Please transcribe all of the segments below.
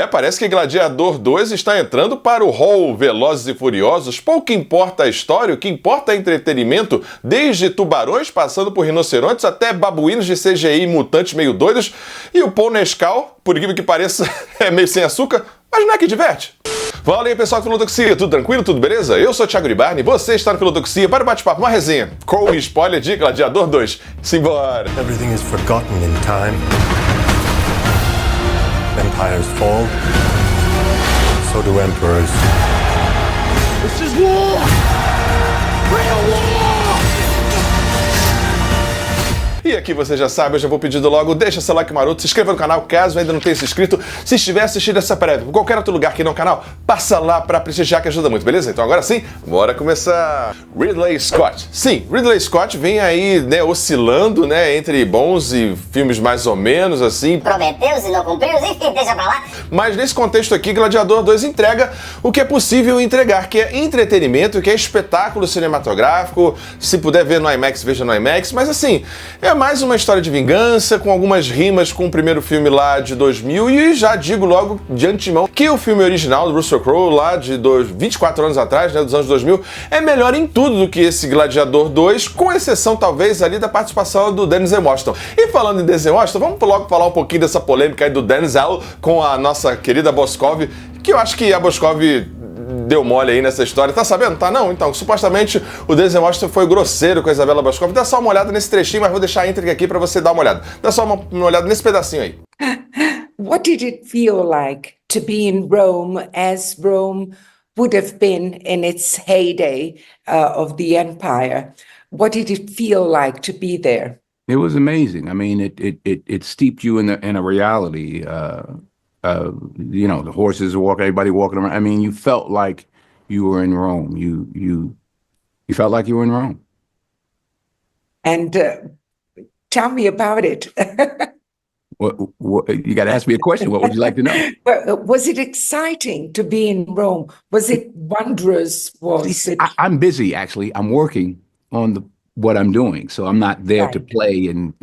Parece que Gladiador 2 está entrando para o hall Velozes e Furiosos. Pouco importa a história, o que importa é entretenimento, desde tubarões, passando por rinocerontes, até babuínos de CGI mutantes meio doidos. E o Paul Mescal, por incrível que pareça, é meio sem açúcar, mas não é que diverte. Fala aí, pessoal do Filodoxia, tudo tranquilo, tudo beleza? Eu sou o Thiago Ribarni, você está no Filodoxia para o bate-papo, uma resenha com o spoiler de Gladiador 2. Simbora! Everything is forgotten in time. Empires fall, so do emperors. This is war! Real war! E aqui você já sabe, eu já vou pedindo logo, deixa seu like maroto, se inscreva no canal caso ainda não tenha se inscrito. Se estiver assistindo essa prévia por qualquer outro lugar aqui no canal, passa lá pra prestigiar que ajuda muito, beleza? Então agora sim, bora começar. Ridley Scott. Sim, Ridley Scott vem aí, né, oscilando, né, entre bons e filmes mais ou menos, assim. Prometeu e não cumpriu, enfim, deixa pra lá. Mas nesse contexto aqui, Gladiador 2 entrega o que é possível entregar, que é entretenimento, que é espetáculo cinematográfico. Se puder ver no IMAX, veja no IMAX. Mas assim, é mais uma história de vingança, com algumas rimas com o primeiro filme lá de 2000. E já digo logo de antemão que o filme original do Russell Crowe, lá de 24 anos atrás, né, dos anos 2000, é melhor em tudo do que esse Gladiador 2, com exceção talvez ali da participação do Denzel Washington. E falando em Denzel Washington, vamos logo falar um pouquinho dessa polêmica aí do Denzel com a nossa querida Boscov, que eu acho que a Boscov deu mole aí nessa história. Tá sabendo? Tá não? Então, supostamente o Denzel Washington foi grosseiro com a Isabella Boscov. Dá só uma olhada nesse trechinho, mas vou deixar a íntriga aqui pra você dar uma olhada. Dá só uma olhada nesse pedacinho aí. What did it feel like to be in Rome as Rome would have been in its heyday of the empire? What did it feel like to be there? It was amazing. I mean, it steeped you in a reality. You know, the horses walking, everybody walking around. I mean, you felt like you were in Rome. You felt like you were in Rome. And tell me about it. What, you got to ask me a question. What would you like to know? Was it exciting to be in Rome? Was it wondrous? I'm busy, actually. I'm working on what I'm doing, so I'm not there to play. And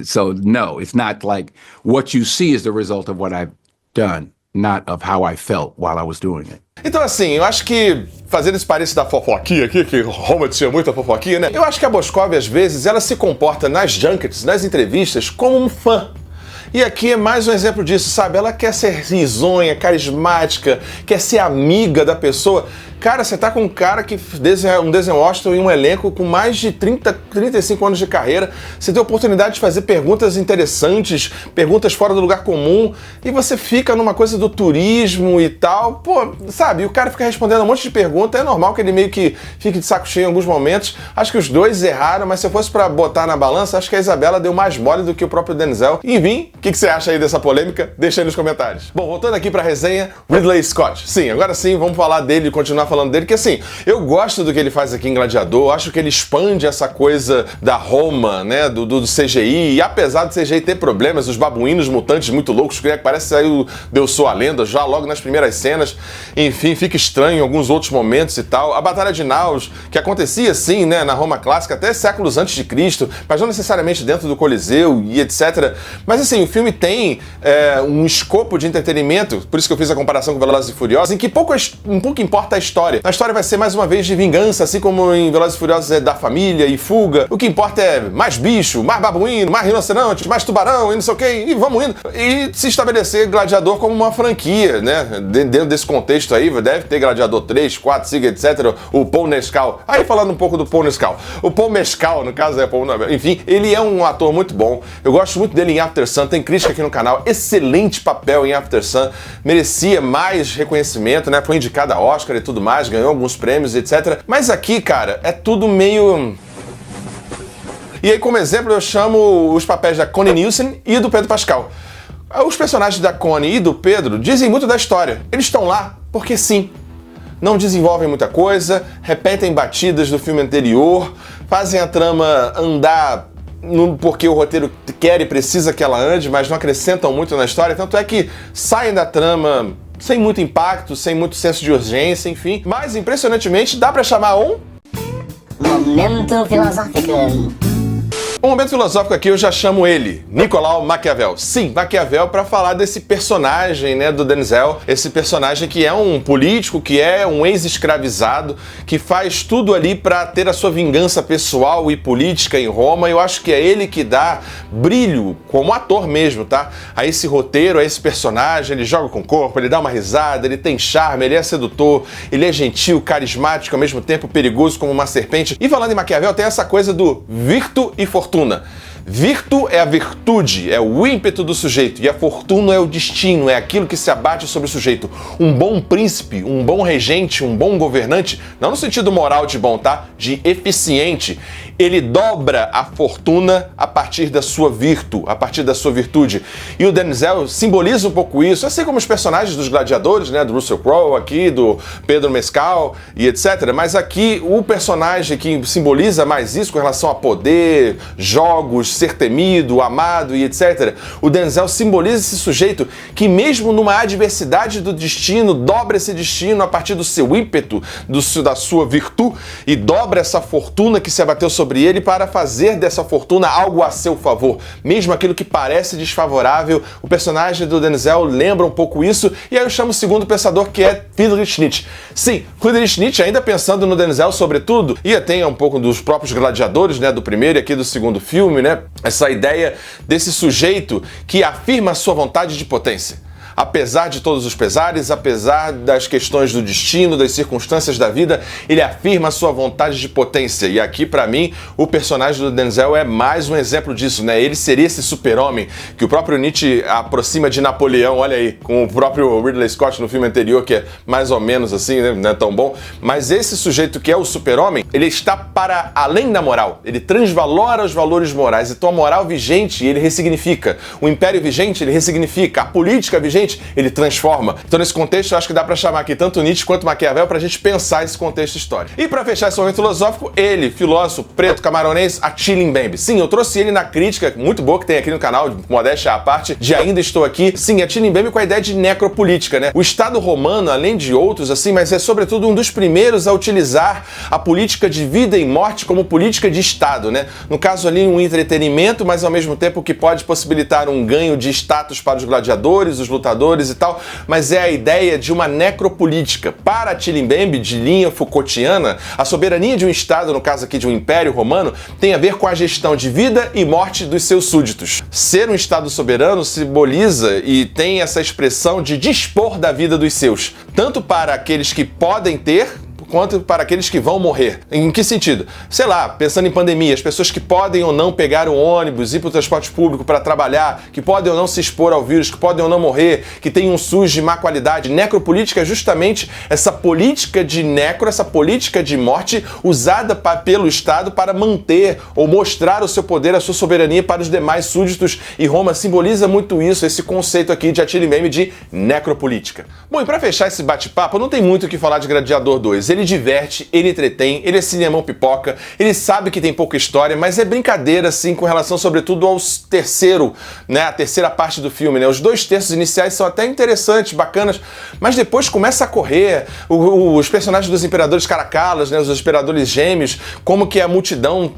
so, no, it's not like what you see is the result of what I've done, not of how I felt while I was doing it. Então assim, eu acho que, fazendo esse parece da fofoquinha aqui, que Roma tinha muita fofoquinha, né? Eu acho que a Boscov, às vezes, ela se comporta nas junkets, nas entrevistas, como um fã. E aqui é mais um exemplo disso, sabe? Ela quer ser risonha, carismática, quer ser amiga da pessoa. Cara, você tá com um cara que um Denzel Washington em um elenco com mais de 35 anos de carreira. Você tem a oportunidade de fazer perguntas interessantes, perguntas fora do lugar comum, e você fica numa coisa do turismo e tal. Pô, sabe? E o cara fica respondendo um monte de perguntas. É normal que ele meio que fique de saco cheio em alguns momentos. Acho que os dois erraram, mas se eu fosse pra botar na balança, acho que a Isabela deu mais mole do que o próprio Denzel. Enfim, o que você acha aí dessa polêmica? Deixa aí nos comentários. Bom, voltando aqui pra resenha, Ridley Scott. Sim, agora sim, vamos falar dele e continuar falando dele, que assim, eu gosto do que ele faz aqui em Gladiador, acho que ele expande essa coisa da Roma, né, do CGI, e apesar do CGI ter problemas, os babuínos mutantes muito loucos, que parece que saiu Deus Sou a Lenda, já logo nas primeiras cenas, enfim, fica estranho em alguns outros momentos e tal. A Batalha de Naus, que acontecia sim, né, na Roma clássica, até séculos antes de Cristo, mas não necessariamente dentro do Coliseu e etc. Mas assim, o filme tem um escopo de entretenimento, por isso que eu fiz a comparação com Velozes e Furiosos, em que pouco importa a história. A história vai ser mais uma vez de vingança, assim como em Velozes e Furiosos é da família e fuga. O que importa é mais bicho, mais babuíno, mais rinoceronte, mais tubarão e não sei o que, e vamos indo. E se estabelecer Gladiador como uma franquia, né? Dentro desse contexto aí, deve ter Gladiador 3, 4, 5, etc. O Paul Mescal. Aí falando um pouco do Paul Mescal. O Paul Mescal, no caso é Paul, enfim, ele é um ator muito bom. Eu gosto muito dele em After Sun, tem crítica aqui no canal. Excelente papel em After Sun. Merecia mais reconhecimento, né? Foi indicado a Oscar e tudo mais, ganhou alguns prêmios, etc. Mas aqui, cara, é tudo meio... E aí, como exemplo, eu chamo os papéis da Connie Nielsen e do Pedro Pascal. Os personagens da Connie e do Pedro dizem muito da história. Eles estão lá porque sim. Não desenvolvem muita coisa, repetem batidas do filme anterior, fazem a trama andar porque o roteiro quer e precisa que ela ande, mas não acrescentam muito na história. Tanto é que saem da trama sem muito impacto, sem muito senso de urgência, enfim. Mas, impressionantemente, dá pra chamar Momento filosófico. O momento filosófico aqui eu já chamo ele, Nicolau Maquiavel. Sim, Maquiavel, para falar desse personagem, né, do Denzel, esse personagem que é um político, que é um ex-escravizado, que faz tudo ali para ter a sua vingança pessoal e política em Roma. Eu acho que é ele que dá brilho, como ator mesmo, tá? A esse roteiro, a esse personagem. Ele joga com o corpo, ele dá uma risada, ele tem charme, ele é sedutor, ele é gentil, carismático, ao mesmo tempo perigoso como uma serpente. E falando em Maquiavel, tem essa coisa do virtu e fortuna. Virtu é a virtude, é o ímpeto do sujeito, e a fortuna é o destino, é aquilo que se abate sobre o sujeito. Um bom príncipe, um bom regente, um bom governante, não no sentido moral de bom, tá? De eficiente, ele dobra a fortuna a partir da sua virtu, a partir da sua virtude. E o Denzel simboliza um pouco isso, assim como os personagens dos gladiadores, né? Do Russell Crowe aqui, do Pedro Mescal e etc. Mas aqui o personagem que simboliza mais isso com relação a poder, jogos, ser temido, amado e etc. O Denzel simboliza esse sujeito que mesmo numa adversidade do destino, dobra esse destino a partir do seu ímpeto, da sua virtude, e dobra essa fortuna que se abateu sobre ele para fazer dessa fortuna algo a seu favor. Mesmo aquilo que parece desfavorável, o personagem do Denzel lembra um pouco isso, e aí eu chamo o segundo pensador, que é Friedrich Nietzsche. Sim, Friedrich Nietzsche, ainda pensando no Denzel sobretudo, e tem um pouco dos próprios gladiadores, né, do primeiro e aqui do segundo filme, né, essa ideia desse sujeito que afirma a sua vontade de potência. Apesar de todos os pesares, apesar das questões do destino, das circunstâncias da vida, ele afirma a sua vontade de potência. E aqui, pra mim, o personagem do Denzel é mais um exemplo disso, né? Ele seria esse super-homem que o próprio Nietzsche aproxima de Napoleão, olha aí, com o próprio Ridley Scott no filme anterior, que é mais ou menos assim, né? Não é tão bom. Mas esse sujeito que é o super-homem, ele está para além da moral. Ele transvalora os valores morais. Então a moral vigente, ele ressignifica. O império vigente, ele ressignifica. A política vigente, ele transforma. Então nesse contexto eu acho que dá pra chamar aqui tanto Nietzsche quanto Maquiavel pra gente pensar esse contexto histórico. E pra fechar esse momento filosófico, ele, filósofo preto camaronês, Achille Mbembe. Sim, eu trouxe ele na crítica muito boa que tem aqui no canal, modéstia à parte, de Ainda Estou Aqui. Sim, Achille Mbembe com a ideia de necropolítica, né? O Estado romano, além de outros, assim, mas é sobretudo um dos primeiros a utilizar a política de vida e morte como política de Estado, né? No caso ali, um entretenimento, mas ao mesmo tempo que pode possibilitar um ganho de status para os gladiadores, os lutadores e tal, mas é a ideia de uma necropolítica. Para Achille Mbembe, de linha Foucaultiana, a soberania de um Estado, no caso aqui de um Império Romano, tem a ver com a gestão de vida e morte dos seus súditos. Ser um Estado soberano simboliza e tem essa expressão de dispor da vida dos seus, tanto para aqueles que podem ter, quanto para aqueles que vão morrer. Em que sentido? Sei lá, pensando em pandemia, as pessoas que podem ou não pegar o ônibus, ir para o transporte público para trabalhar, que podem ou não se expor ao vírus, que podem ou não morrer, que tem um SUS de má qualidade. Necropolítica é justamente essa política de necro, essa política de morte usada pelo Estado para manter ou mostrar o seu poder, a sua soberania para os demais súditos, e Roma simboliza muito isso, esse conceito aqui de Achille Mbembe de necropolítica. Bom, e para fechar esse bate-papo, não tem muito o que falar de Gladiador 2. Ele diverte, ele entretém, ele é cinemão pipoca, ele sabe que tem pouca história, mas é brincadeira, assim, com relação, sobretudo, ao terceiro, né, a terceira parte do filme, né? Os 2 terços iniciais são até interessantes, bacanas, mas depois começa a correr os personagens dos Imperadores Caracalas, né, os Imperadores Gêmeos, como que a multidão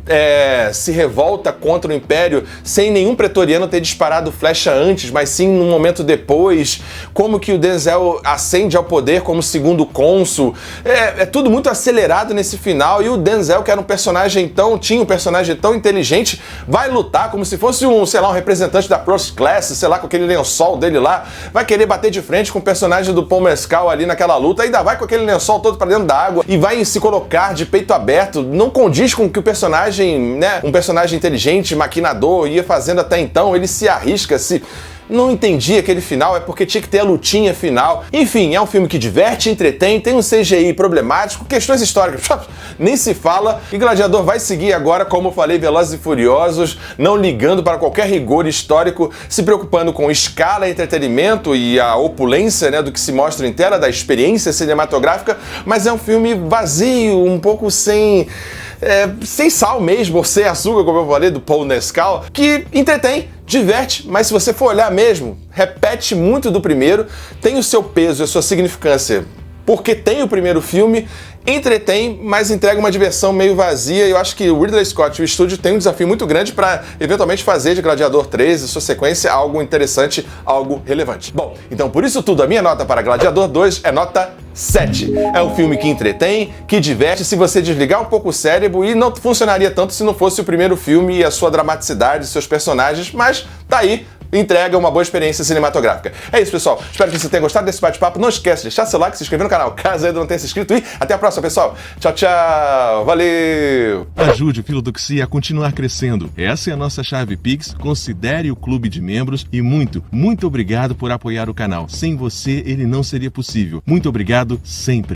se revolta contra o Império sem nenhum pretoriano ter disparado flecha antes, mas sim num momento depois, como que o Denzel ascende ao poder como segundo cônsul. É tudo muito acelerado nesse final, e o Denzel, que era um personagem tão inteligente, vai lutar como se fosse um representante da First Class, sei lá, com aquele lençol dele lá, vai querer bater de frente com o personagem do Paul Mescal ali naquela luta, ainda vai com aquele lençol todo pra dentro da água e vai se colocar de peito aberto. Não condiz com o que o personagem, né, um personagem inteligente, maquinador, ia fazendo até então. Ele se arrisca, não entendi aquele final, é porque tinha que ter a lutinha final. Enfim, é um filme que diverte, entretém, tem um CGI problemático, questões históricas, nem se fala. E Gladiador vai seguir agora, como eu falei, Velozes e Furiosos, não ligando para qualquer rigor histórico, se preocupando com escala, entretenimento e a opulência, né, do que se mostra em tela, da experiência cinematográfica, mas é um filme vazio, um pouco sem sal mesmo, ou sem açúcar, como eu falei, do Paul Mescal, que entretém, diverte, mas se você for olhar mesmo, repete muito do primeiro, tem o seu peso e a sua significância porque tem o primeiro filme, entretém, mas entrega uma diversão meio vazia. E eu acho que o Ridley Scott e o estúdio têm um desafio muito grande para eventualmente fazer de Gladiador 3 e sua sequência algo interessante, algo relevante. Bom, então por isso tudo, a minha nota para Gladiador 2 é nota 7. É um filme que entretém, que diverte se você desligar um pouco o cérebro, e não funcionaria tanto se não fosse o primeiro filme e a sua dramaticidade, seus personagens, mas tá aí, entrega uma boa experiência cinematográfica. É isso, pessoal. Espero que você tenha gostado desse bate-papo. Não esquece de deixar seu like, se inscrever no canal, caso ainda não tenha se inscrito, e até a próxima, pessoal. Tchau, tchau. Valeu! Ajude o Filodoxia a continuar crescendo. Essa é a nossa chave Pix. Considere o clube de membros e muito obrigado por apoiar o canal. Sem você, ele não seria possível. Muito obrigado sempre.